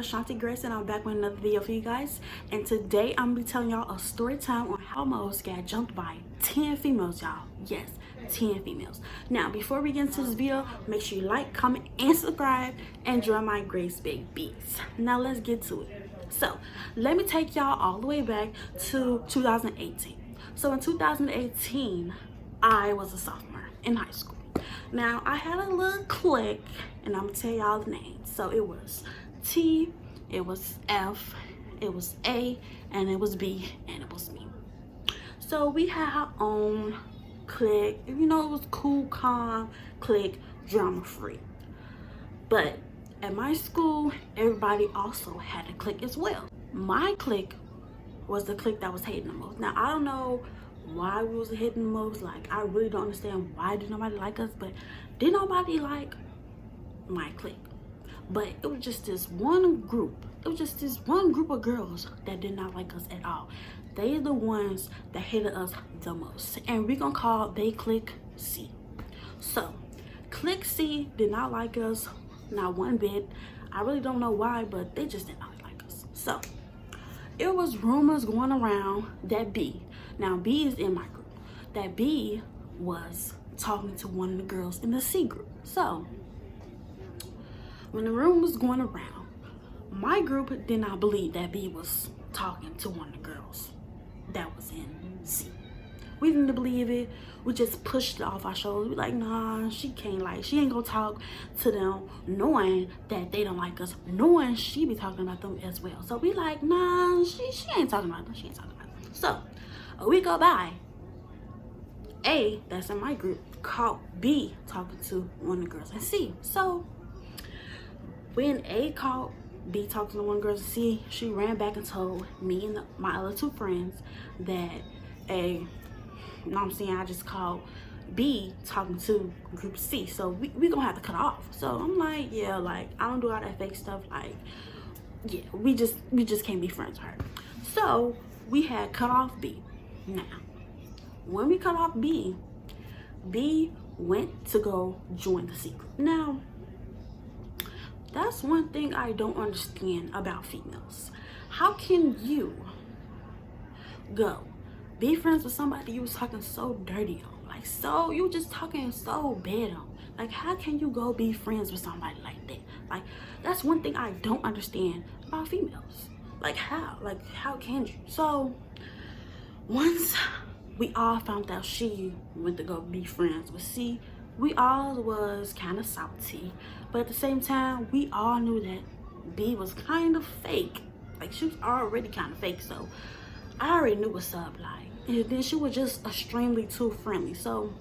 Shanti Grace, and I'm back with another video for you guys. And today I'm gonna be telling y'all a story time on how Mo's got jumped by 10 females, y'all. Yes, 10 females. Now, before we get into this video, make sure you like, comment, and subscribe, and join my Grace Big Beats. Now let's get to it. So let me take y'all all the way back to 2018. So in 2018, I was a sophomore in high school. Now I had a little clique, and I'm gonna tell y'all the names. So it was T, it was F, it was A, and it was B, and it was me. So we had our own clique. You know, it was cool, calm clique, drama free. But at my school, everybody also had a clique as well. My clique was the clique that was hating the most. Now I don't know why we was hating the most. Like, I really don't understand why did nobody like us, but did nobody like my clique. But it was just this one group. It was just this one group of girls that did not like us at all. They are the ones that hated us the most, and we're gonna call they clique C. So clique C did not like us, not one bit. I really don't know why, but they just did not like us. So it was rumors going around that B, now B is in my group, that B was talking to one of the girls in the C group. So when the rumor was going around, my group did not believe that B was talking to one of the girls that was in C. We didn't believe it. We just pushed it off our shoulders. We like, nah, she ain't gonna talk to them, knowing that they don't like us, knowing she be talking about them as well. So we like, nah, she ain't talking about them. She ain't talking about them. So a week go by, A, that's in my group, caught B talking to one of the girls in C. So when A caught B talking to one girl in C, she ran back and told me and my other two friends that A, you know what I'm saying, I just called B talking to group C, so we gonna have to cut off. So I'm like, yeah, like, I don't do all that fake stuff. Like, yeah, we just can't be friends with her. So we had cut off B. Now when we cut off B, B went to go join the C group. Now that's one thing I don't understand about females. How can you go be friends with somebody you was talking so dirty on? Like, so you just talking so bad on. Like, how can you go be friends with somebody like that? Like, that's one thing I don't understand about females. Like, how can you? So once we all found out she went to go be friends with C, we all was kind of salty, but at the same time we all knew that B was kind of fake. Like, she was already kind of fake, so I already knew what's up. Like, and then she was just extremely too friendly, so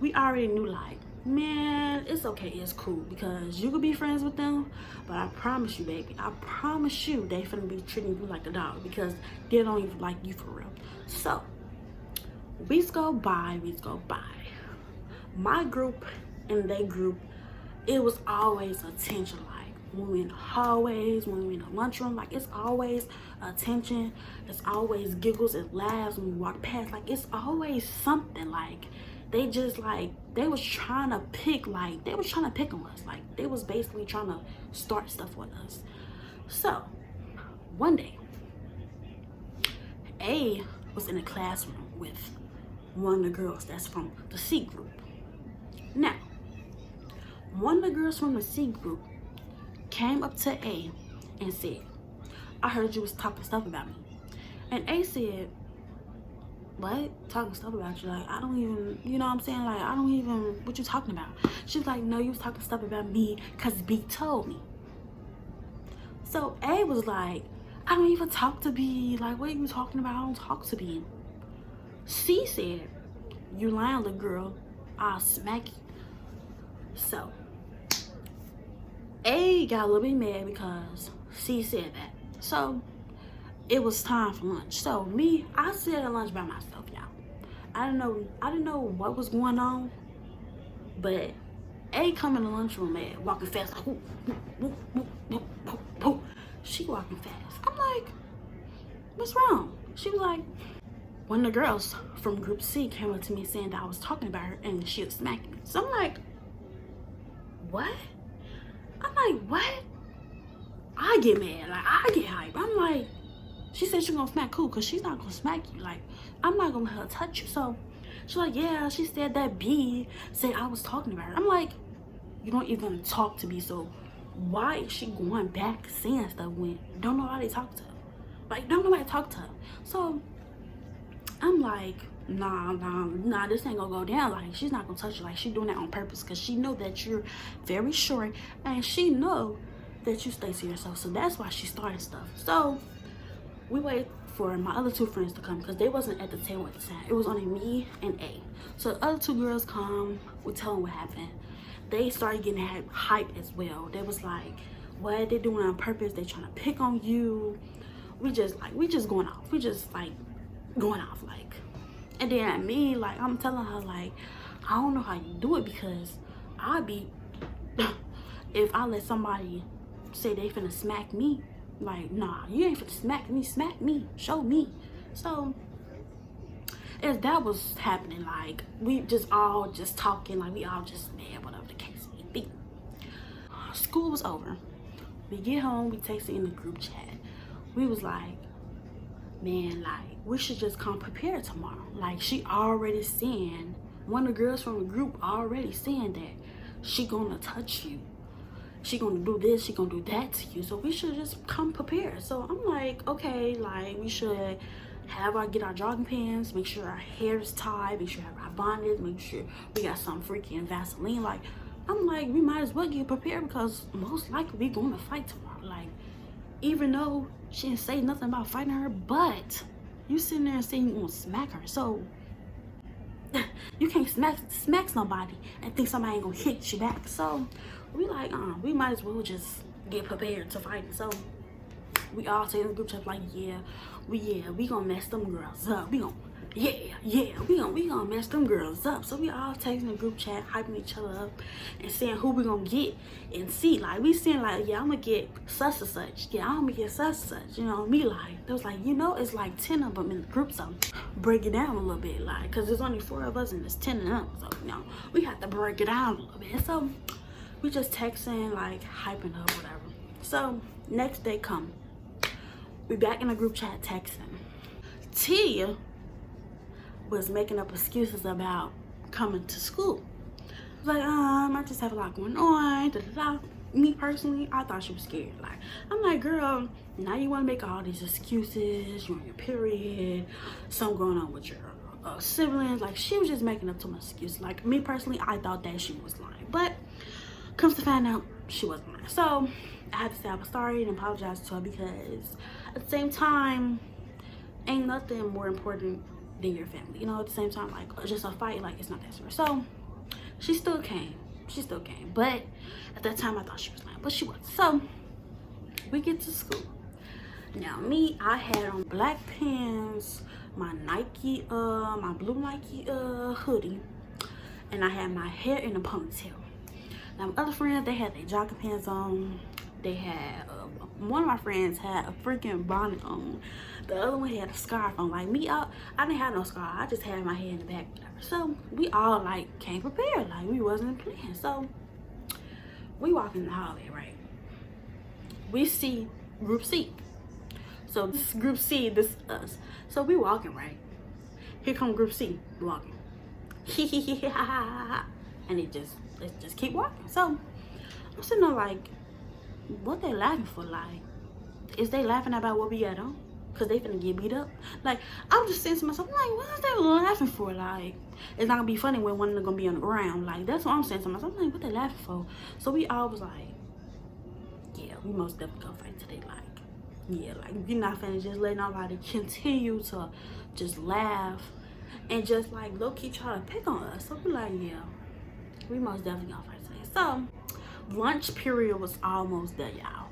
we already knew, like, man, it's okay, it's cool, because you could be friends with them, but I promise you, baby, I promise you they finna be treating you like a dog, because they don't even like you for real. So weeks go by. My group and their group, it was always attention. Like, when we in the hallways, when we in the lunchroom, like, it's always attention. It's always giggles and laughs when we walk past. Like, it's always something. Like, they just, like, they was trying to pick on us. Like, they was basically trying to start stuff with us. So one day, A was in a classroom with one of the girls that's from the C group. Now, one of the girls from the C group came up to A and said, I heard you was talking stuff about me. And A said, what? Talking stuff about you? Like, I don't even, you know what I'm saying? Like, I don't even, what you talking about? She was like, no, you was talking stuff about me because B told me. So A was like, I don't even talk to B. Like, what are you talking about? I don't talk to B. C said, you lying, little girl, I'll smack you. So A got a little bit mad because C said that. So it was time for lunch. So me, I sat at lunch by myself, y'all. I didn't know what was going on, but A come in the lunchroom, man, walking fast, like, whoop, whoop, whoop, whoop, whoop, whoop. She walking fast. I'm like, what's wrong? She was like, one of the girls from group C came up to me saying that I was talking about her and she was smacking me. So I'm like, what? I'm like, what? I get mad, like I get hype. I'm like, she said she gonna smack cool, cause she's not gonna smack you. Like, I'm not gonna let her touch you. So she's like, yeah, she said that B said I was talking about her. I'm like, you don't even talk to me, so why is she going back saying stuff when don't nobody talk to her? Like, don't nobody talk to her. So I'm like, nah, this ain't gonna go down. Like, she's not gonna touch you. Like, she doing that on purpose, because she know that you're very short, and she know that you stay to yourself. So that's why she started stuff. So we wait for my other two friends to come, because they wasn't at the table at the time. It was only me and A. So the other two girls come, we tell them what happened. They started getting hype as well. They was like, what, they doing it on purpose, they trying to pick on you. We just going off. We just like going off, like. And then at me, like, I'm telling her, like, I don't know how you do it, because I'd be if I let somebody say they finna smack me, like, nah, you ain't finna smack me, show me. So as that was happening, like, we just all just talking, like, we all just mad, whatever the case may be. School was over. We get home, we text it in the group chat. We was like, man, like, we should just come prepared tomorrow. Like, she already saying, one of the girls from the group already saying that she gonna touch you, she gonna do this, she gonna do that to you, so we should just come prepared. So I'm like, okay, like, we should get our jogging pants, make sure our hair is tied, make sure we have our bonnets, make sure we got some freaking Vaseline. Like, I'm like, we might as well get prepared, because most likely we gonna fight tomorrow. Like, even though she didn't say nothing about fighting her, but you sitting there and saying you gonna smack her, so you can't smack somebody and think somebody ain't gonna hit you back. So we like, we might as well just get prepared to fight. So we all say in the group chat, like, we gonna mess them girls up. We gonna mess them girls up. So we all texting the group chat, hyping each other up, and saying who we gonna get and see. Like, we saying, like, yeah, I'm gonna get such and such. Yeah, I'm gonna get such and such. You know, me, like, there was like, you know, it's like 10 of them in the group, so break it down a little bit, like, cause there's only 4 of us and there's 10 of them. So, you know, we have to break it down a little bit. So we just texting, like, hyping up, whatever. So next day come, we back in the group chat texting. Tia was making up excuses about coming to school. Like, I just have a lot going on. Me personally, I thought she was scared. Like, I'm like, girl, now you want to make all these excuses. You're on your period. Something going on with your siblings. Like, she was just making up too much excuses. Like, me personally, I thought that she was lying. But comes to find out, she wasn't lying. So I had to say I was sorry and apologize to her, because at the same time, ain't nothing more important than your family. You know, at the same time, like, just a fight, like, it's not that serious. So she still came. But at that time, I thought she was lying, but she wasn't. So we get to school. Now, me, I had on black pants, my Nike, my blue Nike hoodie, and I had my hair in a ponytail. Now, my other friends, they had their jogging pants on. They had, one of my friends had a freaking bonnet on. The other one had a scarf on. Like, me, I didn't have no scarf. I just had my hair in the back, whatever. So we all, like, came prepared. Like, we wasn't playing. So we walk in the hallway, right? We see group C. So this is group C, this is us. So we walking, right? Here come group C walking. And let's just keep walking. So I'm sitting there like, what they laughing for? Like, is they laughing about what we got on? Cause they finna get beat up? Like, I'm just saying to myself, like, what is they laughing for? Like, it's not gonna be funny when one of them gonna be on the ground. Like, that's what I'm saying to myself. I'm like, what they laughing for? So we all was like, yeah, we most definitely gonna fight today. Like, yeah, like, you're not finna just let nobody continue to just laugh and just, like, low-key try to pick on us. So we're like, yeah, we most definitely gonna fight today. So lunch period was almost there, y'all.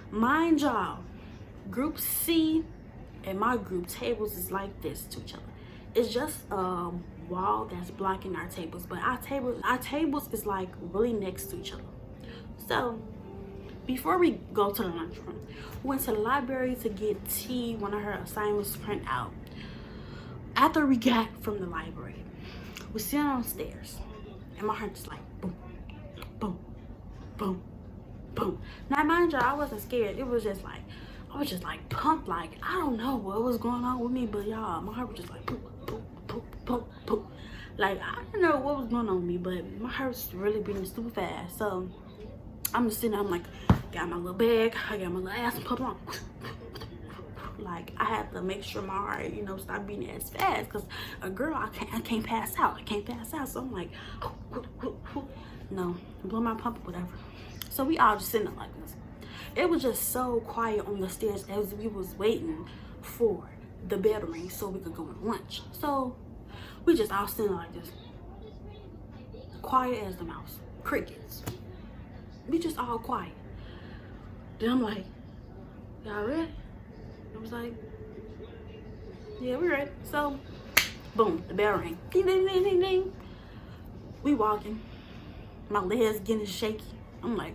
Mind y'all, group C and my group tables is like this to each other. It's just a wall that's blocking our tables, but our tables is like really next to each other. So before we go to the lunchroom, we went to the library to get T, one of her assignments to print out. After we got from the library, we sitting on the stairs, and my heart just like boom, boom, boom, boom. Now, mind you, I wasn't scared. It was just like, I was just like pumped. Like, I don't know what was going on with me, but y'all, my heart was just like, boom, boom, boom, boom, boom. Like, I didn't know what was going on with me, but my heart was really beating super fast. So, I'm just sitting there, I'm like, got my little bag, I got my little ass pumped on. Like, I had to make sure my heart, you know, stop beating as fast, because a girl, I can't pass out. I can't pass out. So I'm like, no, blow my pump or whatever. So we all just sitting there like this. It was just so quiet on the stairs as we was waiting for the bell to ring so we could go to lunch. So we just all sitting like this, quiet as the mouse, crickets. We just all quiet. Then I'm like, y'all ready? I was like, yeah, we're ready. So, boom, the bell rang. Ding, ding, ding, ding, ding. We walking. My legs getting shaky. I'm like,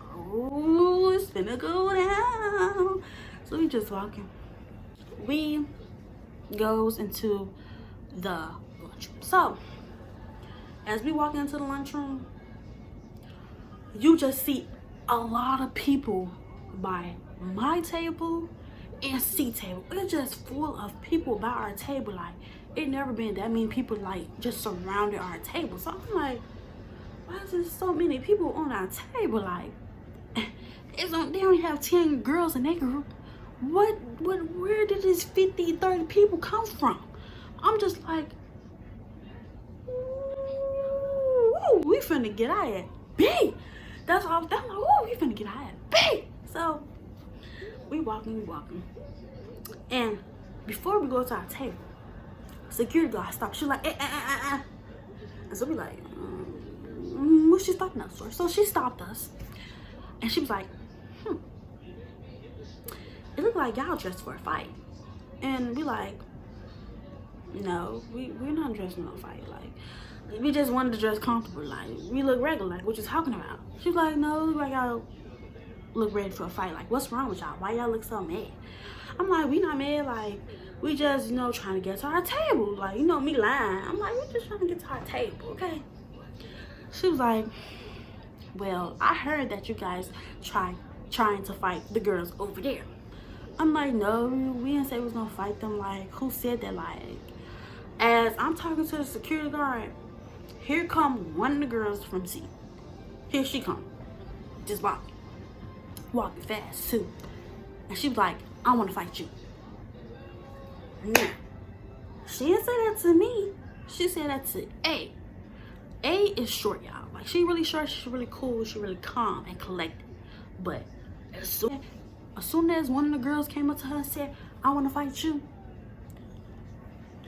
oh, it's finna go down. So we just walking. We goes into the lunchroom. So, as we walk into the lunchroom, you just see a lot of people by my table and C table. It's just full of people by our table. Like, it never been that many people like just surrounded our table. So I'm like, why is there so many people on our table? Like, they only have 10 girls in their group. Where did this 50, 30 people come from? I'm just like, ooh, we finna get out of here. B! That's what I was like, oh, we finna get out of here. B! So, we walking. And before we go to our table, security guard stopped. She was like, And so we like, what she stopping us for? So she stopped us. And she was like, it looked like y'all dressed for a fight. And we like, no, we're not dressed for no fight. Like, we just wanted to dress comfortable. Like, we look regular. Like, what you talking about? She was like, no, like y'all look ready for a fight. Like, what's wrong with y'all? Why y'all look so mad? I'm like, we not mad. Like, we just, you know, trying to get to our table. Like, you know, me lying. I'm like, we just trying to get to our table, okay? She was like, well, I heard that you guys trying to fight the girls over there. I'm like, no, we didn't say we was gonna fight them. Like, who said that? Like, as I'm talking to the security guard, here come one of the girls from C. Here she come, just walking fast too. And she was like, I want to fight you. Now, she didn't say that to me. She said that to A. A is short, y'all. Like, she really short, she's really cool, she's really calm and collected. But as soon as one of the girls came up to her and said, I want to fight you,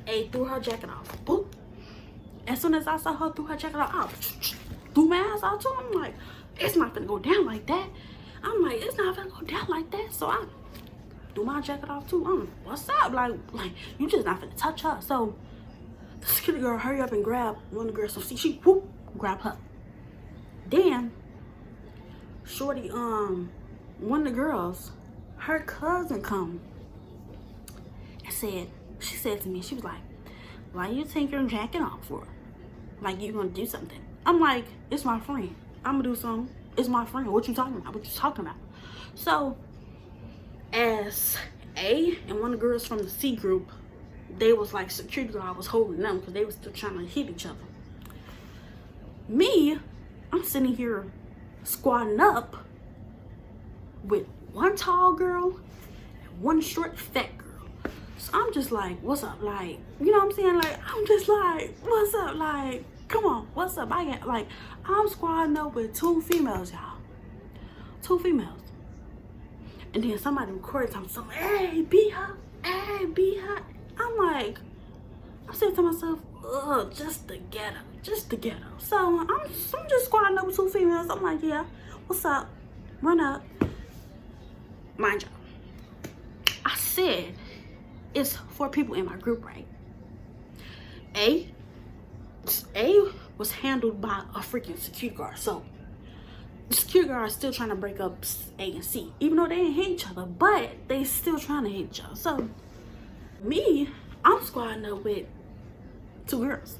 A threw her jacket off. Boop. As soon as I saw her threw her jacket off, I threw my ass out too. I'm like, it's not gonna go down like that. I'm like, it's not gonna go down like that. So I threw my jacket off too. What's up? Like you just not gonna touch her. So the security girl hurry up and grab one of the girls. So she whoop, grab her. Then shorty, one of the girls, her cousin come and she said to me, she was like, why you take your jacket off for? Like, you gonna do something? I'm like, it's my friend. I'm gonna do something. It's my friend. What you talking about? What you talking about? So, as A and one of the girls from the C group, they was like, security guard was holding them because they was still trying to hit each other. Me, I'm sitting here squatting up with one tall girl and one short fat girl. So I'm just like, what's up? Like, you know what I'm saying? Like, I'm just like, what's up? Like, come on, what's up? I'm squatting up with 2 females, y'all. 2 females. And then somebody recorded something, hey, beat her. Hey, beat her. I'm like, I said to myself, ugh, just the ghetto. So I'm just squatting up with 2 females. I'm like, yeah, what's up? Run up. Mind you, I said, it's 4 people in my group, right? A was handled by a freaking security guard. So the security guard is still trying to break up A and C, even though they didn't hate each other, but they still trying to hate each other. So me, I'm squatting up with 2 girls.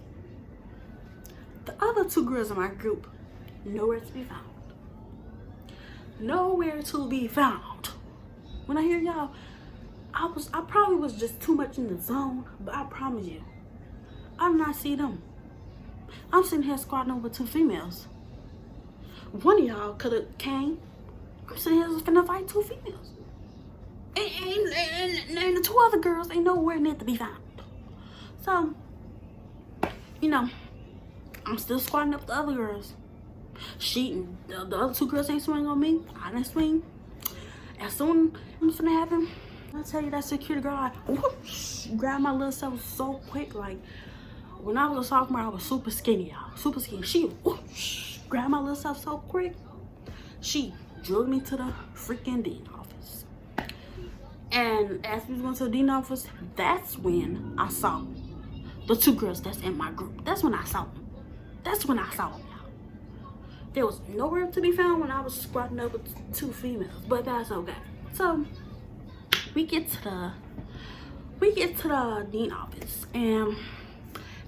The other 2 girls in my group, nowhere to be found. nowhere to be found. When I hear y'all, I probably was just too much in the zone, but I promise you, I did not see them. I'm sitting here squatting over 2 females. One of y'all could have came. I'm sitting here finna fight 2 females. And the 2 other girls ain't nowhere near to be found. So, you know, I'm still squatting up the other girls. The other 2 girls ain't swing on me. I didn't swing. As soon as it's finna happen, I'll tell you that security girl, like, whoosh, grabbed my little self so quick. Like, when I was a sophomore, I was super skinny, y'all. Super skinny. She whoosh, grabbed my little self so quick. She drug me to the freaking dean office. And as we was going to the dean office, that's when I saw the 2 girls that's in my group. That's when I saw them. That's when I saw them, y'all. There was nowhere to be found when I was squatting up with 2 females, but that's okay. So we get to the dean office, and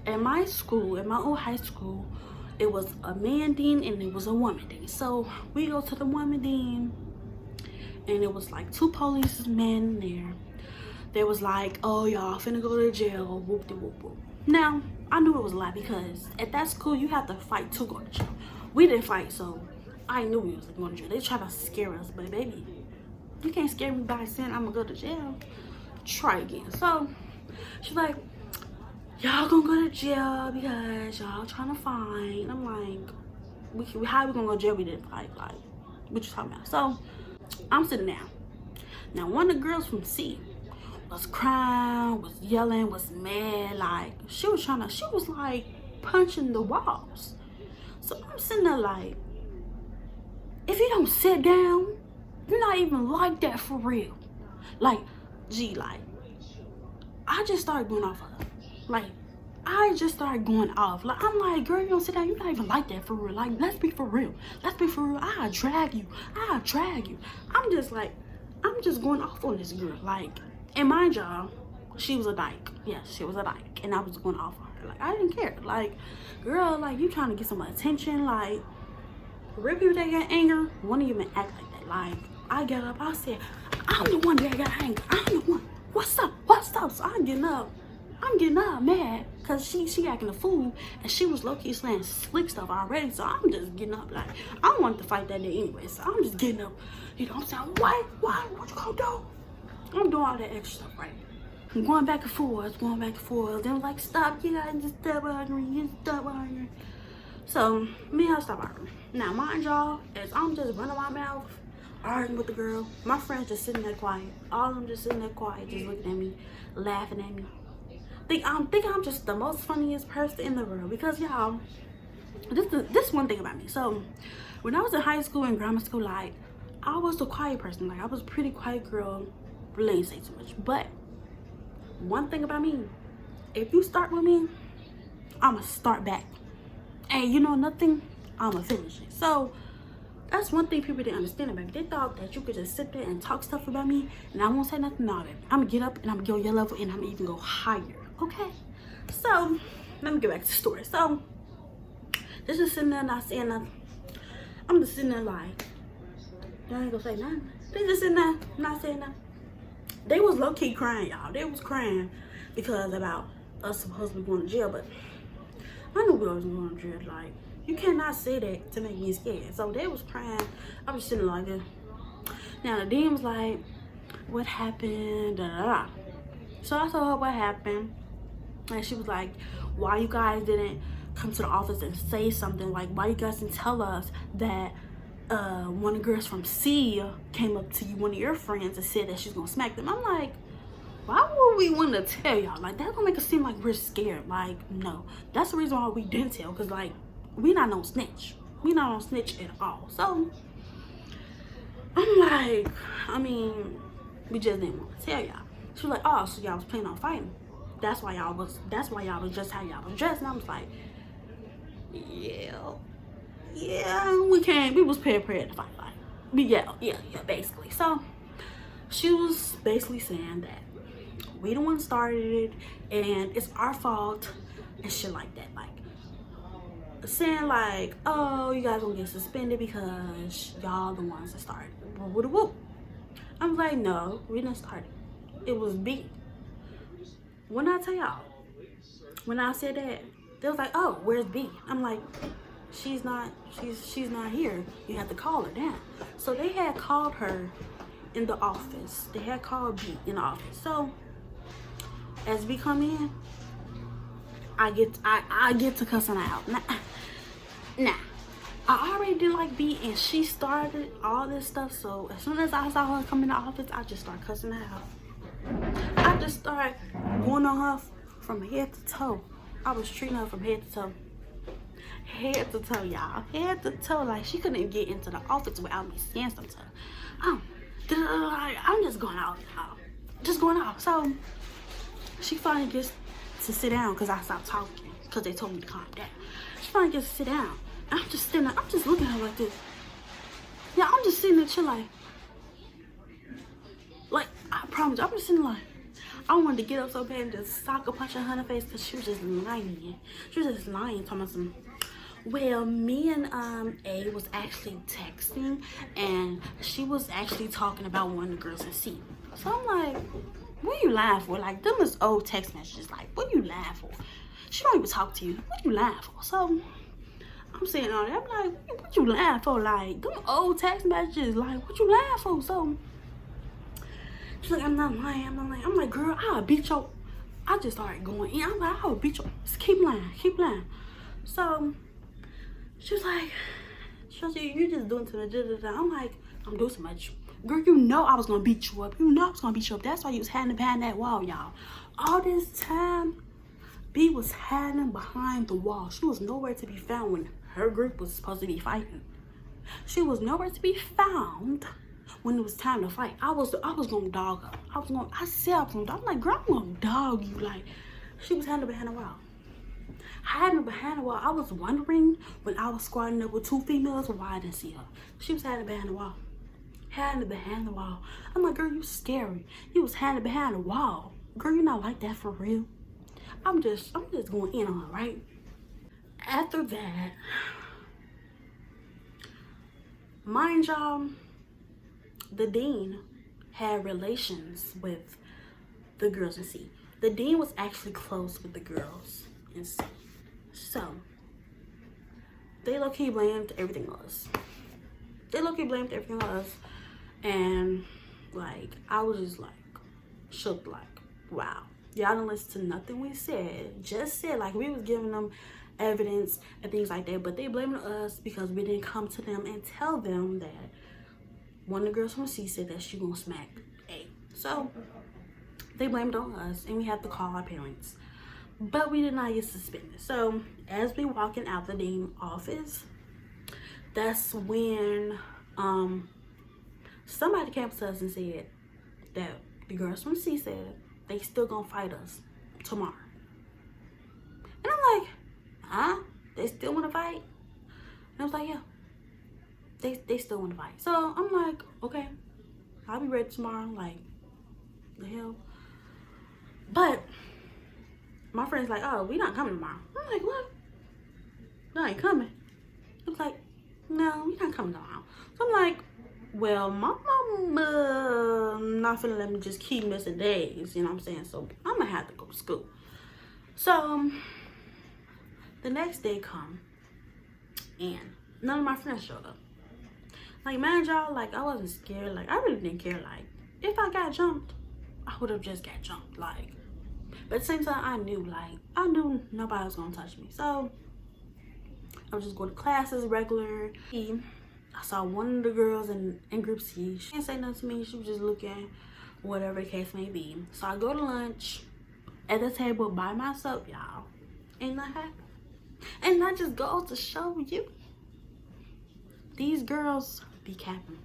at my school, at my old high school, it was a man dean and it was a woman dean. So we go to the woman dean, and it was like 2 policemen there. They was like, "Oh, y'all finna go to jail." Whoop de whoop whoop. Now I knew it was a lie, because at that school you have to fight to go to jail. We didn't fight, so I knew we was going to jail. They tried to scare us, but baby, you can't scare me by saying I'm gonna go to jail. Try again. So she's like, "Y'all gonna go to jail because y'all trying to fight." I'm like, how we gonna go to jail? We didn't fight. Like, what you talking about? So I'm sitting down. Now one of the girls from C was crying, was yelling, was mad. Like, she was like punching the walls. So I'm sitting there like, if you don't sit down, you're not even like that for real. Like, gee, like, I just started going off of her. Like, I just started going off. Like, I'm like, girl, you don't sit down. You're not even like that for real. Like, let's be for real. Let's be for real. I'll drag you. I'll drag you. I'm just like, I'm just going off on this girl. Like, and mind y'all, she was a dyke. Yes, she was a dyke. And I was going off on her. Like, I didn't care. Like, girl, like, you trying to get some attention. Like, real people that got anger, one of you may act like that. Like, I got up, I said, I'm the one that got anger. I'm the one. What's up? What's up? So I'm getting up mad, because she acting a fool, and she was low-key saying slick stuff already. So I'm just getting up like, I wanted to fight that day anyway. So I'm just getting up, you know what I'm saying? What you gonna do? I'm doing all that extra stuff, right? I'm going back and forth. Then like, stop, you guys, just stop arguing. So me and her stop arguing. Now mind y'all, as I'm just running my mouth, arguing with the girl, my friends just sitting there quiet. All of them just sitting there quiet, just looking at me, laughing at me. Think I'm just the most funniest person in the world, because y'all, this one thing about me. So when I was in high school and grammar school, like, I was a quiet person. Like, I was a pretty quiet girl. Really ain't say too much. But one thing about me, if you start with me, I'ma start back. And you know nothing, I'ma finish it. So that's one thing people didn't understand about me. They thought that you could just sit there and talk stuff about me and I won't say nothing about it. I'm gonna get up and I'm gonna go your level, and I'm gonna even go higher. Okay? So let me get back to the story. So this is sitting there not saying nothing. I'm just sitting there like, y'all ain't gonna say nothing. They just sitting there not saying nothing. They was low-key crying, y'all. They was crying because about us supposed to be going to jail, but I knew we was going to jail. Like, you cannot say that to make me scared. So they was crying. I was sitting like this. Now the dean was like, what happened? Da, da, da. So I told her what happened, and she was like, why you guys didn't come to the office and say something? Like, why you guys didn't tell us that one of the girls from C came up to you, one of your friends, and said that she's gonna smack them? I'm like, why would we want to tell y'all? Like, that's gonna make it seem like we're scared. Like, no, that's the reason why we didn't tell, because like, we not no snitch. We not on snitch at all. So I'm like, I mean, we just didn't want to tell y'all. She was like, oh, so y'all was planning on fighting. That's why y'all was just how y'all was dressed. And I was like, yeah, we was prepared to fight. Like, yeah, basically. So she was basically saying that we the one started it and it's our fault and shit like that. Like, saying like, oh, you guys gonna get suspended because y'all the ones that started. Whoop, whoop. I'm like, no, we didn't start it. It was B. When I tell y'all, when I said that, they was like, oh, where's B? I'm like, she's not here. You have to call her down. So they had called her in the office. They had called B in the office. So as B come in, I get to cussing her out. Nah. I already didn't like B, and she started all this stuff. So as soon as I saw her come in the office, I just started cussing her out. I just started going on her from head to toe. I was treating her from head to toe. Head to toe, y'all. Head to toe. Like, she couldn't even get into the office without me saying something to her. I'm just going out, y'all. Just going out. So she finally gets to sit down because I stopped talking because they told me to calm down. She finally gets to sit down. I'm just sitting there, I'm just looking at her like this. Yeah, I'm just sitting there chill like, I promise you, I'm just sitting there like, I wanted to get up so bad and just sock a punch her in her face because she was just lying. She was just lying, talking about some, well, me and A was actually texting, and she was actually talking about one of the girls in C. So I'm like, what you lying for? Like, them is old text messages. Like, what you lying for? She don't even talk to you. What you lying for? So I'm saying all that. I'm like, what you lying for? Like, them old text messages. Like, what you lying for? So she's like, I'm not lying. I'm like, girl, I'll beat your. I just started going in. I'm like, I'll beat your. Just keep lying. So she was like, you just doing too much. I'm like, I'm doing so much. Girl, you know I was gonna beat you up. That's why you was hiding behind that wall, y'all. All this time, B was hiding behind the wall. She was nowhere to be found when her group was supposed to be fighting. She was nowhere to be found when it was time to fight. I was gonna dog her. I said I was gonna dog. I'm like, girl, I'm gonna dog you. Like, she was hiding behind the wall. Hiding behind the wall. I was wondering when I was squatting up with two females why I didn't see her. She was hiding behind the wall. Hiding behind the wall. I'm like, girl, you scary. You was hiding behind the wall. Girl, you're not like that for real. I'm just going in on her, right? After that, mind y'all, the dean had relations with the girls in C. The dean was actually close with the girls in C. So they low-key blamed everything on us. And like, I was just like shook, like, wow. Y'all didn't listen to nothing we said. Just said, like, we was giving them evidence and things like that, but they blamed us because we didn't come to them and tell them that one of the girls from C said that she gonna smack A. So they blamed on us, and we had to call our parents. But we did not get suspended. So as we walking out the dean office, that's when somebody came to us and said that the girls from C said they still gonna fight us tomorrow. And I'm like, huh? They still wanna fight? And I was like, yeah. They still wanna fight. So I'm like, okay, I'll be ready tomorrow. Like, the hell? But my friend's like, oh, we not coming tomorrow. I'm like, what? No, I ain't coming. It was like, no, we not coming tomorrow. So I'm like, well, my mama not finna let me just keep missing days, you know what I'm saying? So I'm gonna have to go to school. So the next day come, and none of my friends showed up. Like, man, y'all, like, I wasn't scared. Like, I really didn't care. Like, if I got jumped, I would have just got jumped. Like, but at the same time, I knew nobody was gonna touch me. So I was just going to classes regular. I saw one of the girls in group C. She didn't say nothing to me. She was just looking, whatever the case may be. So I go to lunch at the table by myself, y'all. Ain't that happy? And that just goes to show you, these girls be capping.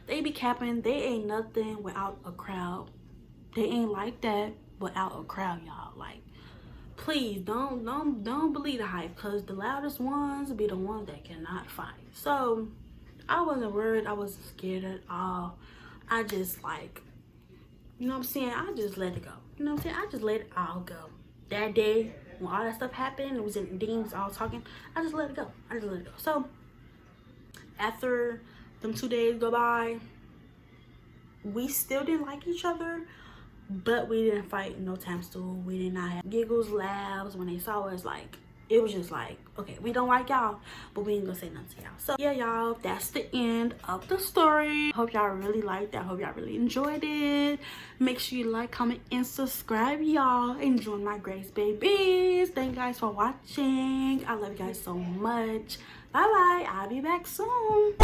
They be capping. They ain't nothing without a crowd. They ain't like that without a crowd, y'all. Like, please don't believe the hype, because the loudest ones be the ones that cannot fight. So I wasn't worried. I wasn't scared at all. I just, like, you know what I'm saying, I just let it go. You know what I'm saying? I just let it all go. That day, when all that stuff happened, it was in Dean's all talking, I just let it go. So after them 2 days go by, we still didn't like each other, but we didn't fight no time stool. We did not have giggles, laughs when they saw us. Like, it was just like, okay, we don't like y'all, but we ain't gonna say nothing to y'all. So yeah, y'all, that's the end of the story. Hope y'all really liked that. Hope y'all really enjoyed it. Make sure you like, comment, and subscribe, y'all, and join my Grace babies. Thank you guys for watching. I love you guys so much. Bye bye. I'll be back soon.